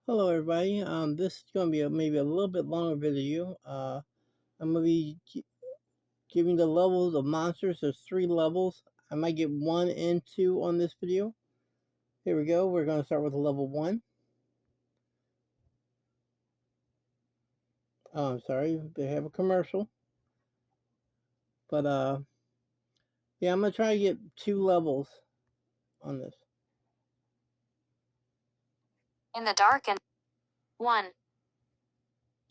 Hello, everybody. This is going to be maybe a little bit longer video. I'm going to be giving the levels of monsters. There's 3 levels. I might get 1 and 2 on this video. Here we go. We're going to start with level 1. Oh, I'm sorry. They have a commercial. But, yeah, I'm going to try to get 2 levels on this. In the dark and 1.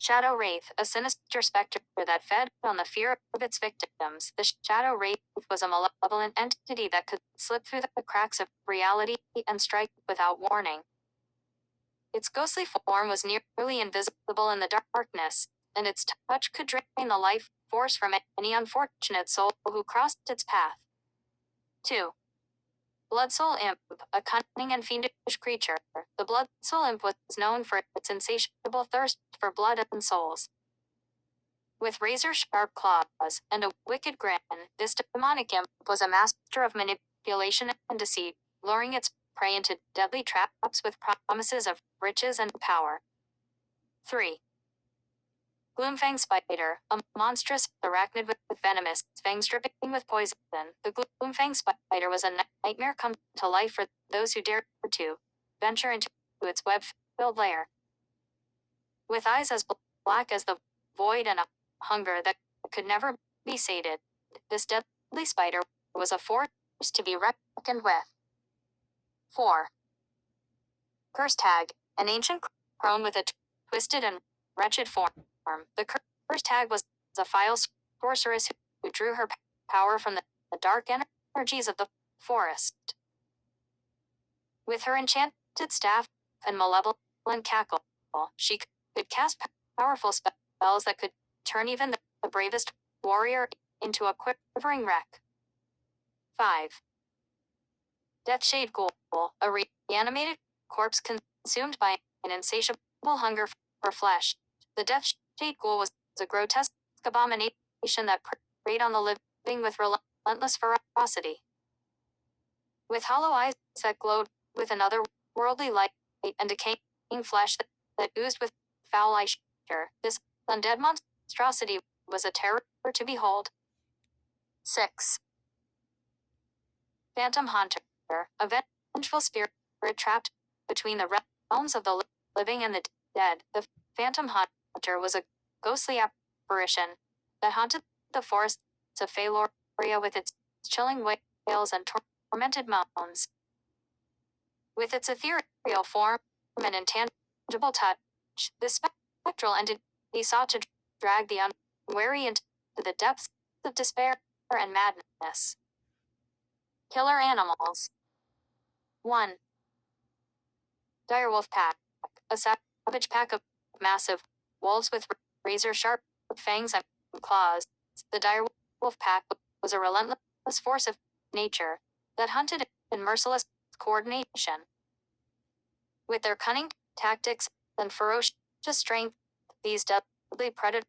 Shadow Wraith, a sinister specter that fed on the fear of its victims. The Shadow Wraith was a malevolent entity that could slip through the cracks of reality and strike without warning. Its ghostly form was nearly invisible in the darkness, and its touch could drain the life force from any unfortunate soul who crossed its path. 2. Blood Soul Imp, a cunning and fiendish creature. The Blood Soul Imp was known for its insatiable thirst for blood and souls. With razor-sharp claws and a wicked grin, this demonic imp was a master of manipulation and deceit, luring its prey into deadly traps with promises of riches and power. 3. Gloomfang Spider, a monstrous arachnid with venomous fangs dripping with poison. The Gloomfang Spider was a nightmare come to life for those who dared to venture into its web-filled lair. With eyes as black as the void and a hunger that could never be sated, this deadly spider was a force to be reckoned with. 4. Curse Tag, an ancient crone with a twisted and wretched form. The Curse Tag was a vile sorceress who drew her power from the dark energies of the forest. With her enchanted staff and malevolent cackle, she could cast powerful spells that could turn even the bravest warrior into a quivering wreck. 5. Deathshade Ghoul, a reanimated corpse consumed by an insatiable hunger for flesh. The Deathshade Ghoul was a grotesque abomination that preyed on the living with relentless ferocity. With hollow eyes that glowed with another worldly light and decaying flesh that oozed with foul eyesore, this undead monstrosity was a terror to behold. 6. Phantom Haunter, a vengeful spirit trapped between the realms of the living and the dead. The Phantom Haunter was a ghostly apparition that haunted the forests of Faloria with its chilling wails and tormented moans. With its ethereal form and intangible touch, this spectral entity sought to drag the unwary into the depths of despair and madness. Killer Animals. 1. Direwolf Pack, a savage pack of massive wolves with razor-sharp fangs and claws. The direwolf pack was a relentless force of nature that hunted in merciless coordination. With their cunning tactics and ferocious strength, these deadly predators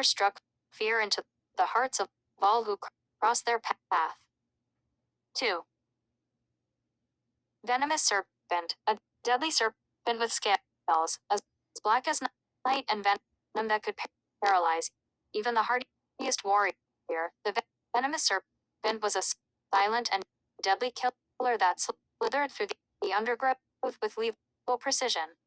struck fear into the hearts of all who crossed their path. 2. Venomous Serpent, a deadly serpent with scales as black as night and venom that could paralyze even the hardiest warrior. The venomous serpent was a silent and deadly killer that slithered through the undergrowth with lethal precision.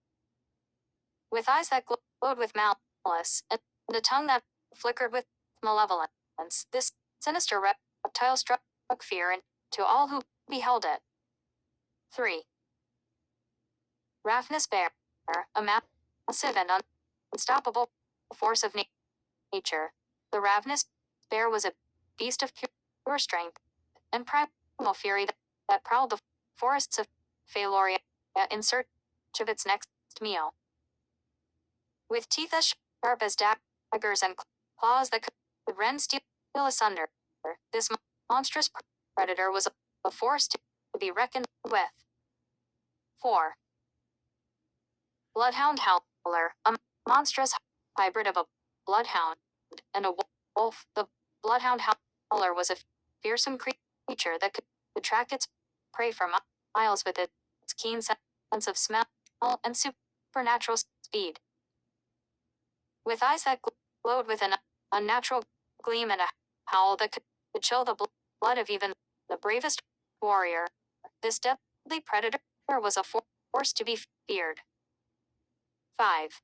With eyes that glowed with malice and a tongue that flickered with malevolence, this sinister reptile struck fear into all who beheld it. 3. Ravnus Bear, a massive and unstoppable force of nature. The Ravnus Bear was a beast of pure strength and primal fury that prowled the forests of Faloria in search of its next meal. With teeth as sharp as daggers and claws that could rend steel asunder, this monstrous predator was a force to be reckoned with. 4. Bloodhound Howler, a monstrous hybrid of a bloodhound and a wolf. The Bloodhound Howler was a fearsome creature that could track its prey for miles with its keen sense of smell and supernatural speed. With eyes that glowed with an unnatural gleam and a howl that could chill the blood of even the bravest warrior, this deadly predator was a force to be feared. 5.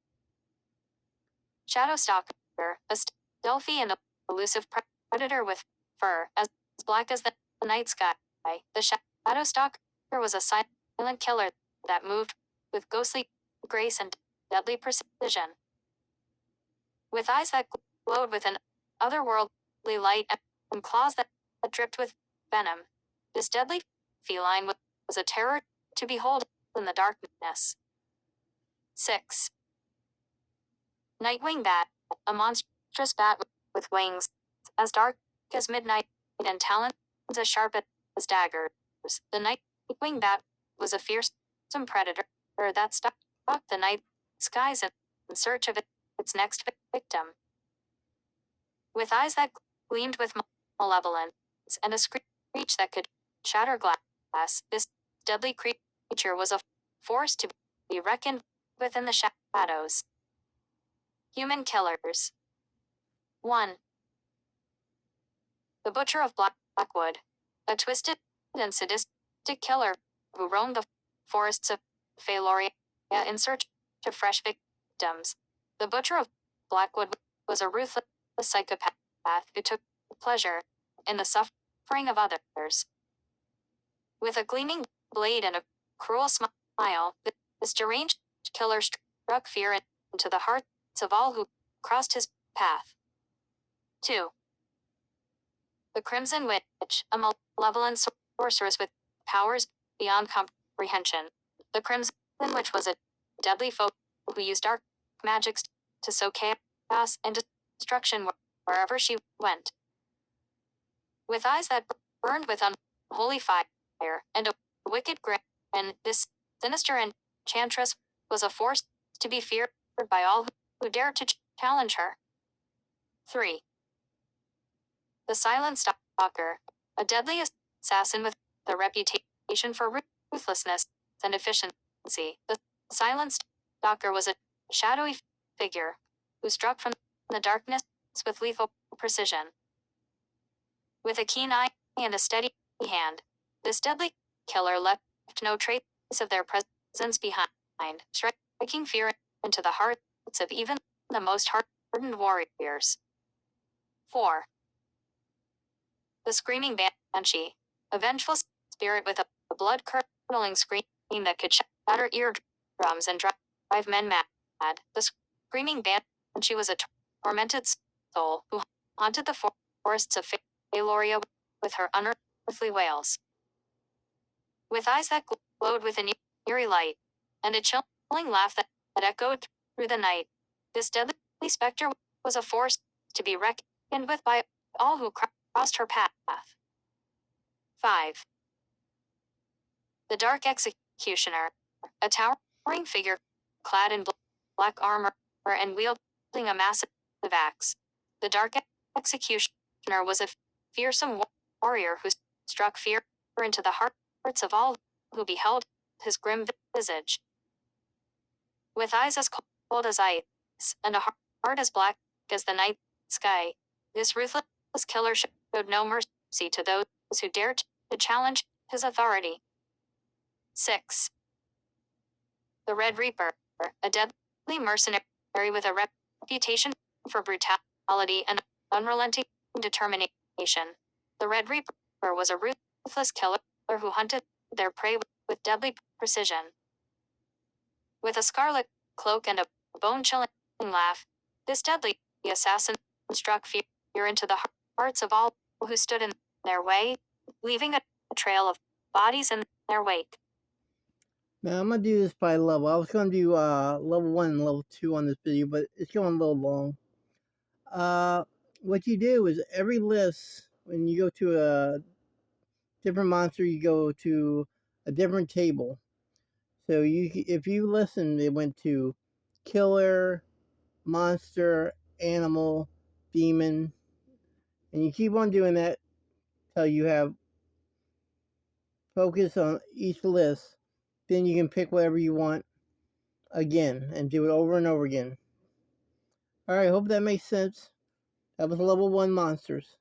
Shadow Stalker, a stealthy and elusive predator with fur as black as the night sky. The Shadow Stalker was a silent killer that moved with ghostly grace and deadly precision. With eyes that glowed with an otherworldly light and claws that dripped with venom, this deadly feline was a terror to behold in the darkness. 6. Nightwing Bat, a monstrous bat with wings as dark as midnight and talons as sharp as daggers. The Nightwing Bat was a fearsome predator that stalked the night skies in search of its next victim. With eyes that gleamed with malevolence and a screech that could shatter glass, this deadly creature was a force to be reckoned with in the shadows. Human killers. 1. The Butcher of Blackwood, a twisted and sadistic killer who roamed the forests of Faloria in search of fresh victims. The Butcher of Blackwood was a ruthless psychopath who took pleasure in the suffering of others. With a gleaming blade and a cruel smile, this deranged killer struck fear into the hearts of all who crossed his path. 2. The Crimson Witch, a malevolent sorceress with powers beyond comprehension. The Crimson Witch was a deadly foe who used dark magics to sow chaos and destruction wherever she went. With eyes that burned with unholy fire and a wicked grin, this sinister enchantress was a force to be feared by all who dared to challenge her. 3. The Silent Stalker, a deadly assassin with a reputation for ruthlessness and efficiency. The Silent Stalker was a shadowy figure who struck from the darkness with lethal precision. With a keen eye and a steady hand, this deadly killer left no trace of their presence behind, striking fear into the hearts of even the most hardened warriors. 4. The Screaming Banshee, a vengeful spirit with a blood-curdling scream that could shatter eardrums and drive men mad. The Screaming Banshee was a tormented soul who haunted the forests of Faloria with her unearthly wails. With eyes that glowed with an eerie light, and a chilling laugh that echoed through the night, this deadly specter was a force to be reckoned with by all who crossed her path. 5. The Dark Executioner, a towering figure clad in black armor and wielding a massive axe. The Dark Executioner was a fearsome warrior who struck fear into the hearts of all who beheld his grim visage. With eyes as cold as ice and a heart as black as the night sky, this ruthless killer showed no mercy to those who dared to challenge his authority. 6. The Red Reaper, a deadly mercenary with a reputation for brutality and unrelenting determination. The Red Reaper was a ruthless killer who hunted their prey with deadly precision. With a scarlet cloak and a bone-chilling laugh, this deadly assassin struck fear into the hearts of all who stood in their way, leaving a trail of bodies in their wake. Now I'm gonna do this by level. I was gonna do level 1 and level 2 on this video, but it's going a little long. What you do is every list, when you go to a different monster, you go to a different table. So if you listen, it went to killer, monster, animal, demon, and you keep on doing that till you have focus on each list. Then you can pick whatever you want again and do it over and over again. Alright, hope that makes sense. That was level 1 monsters.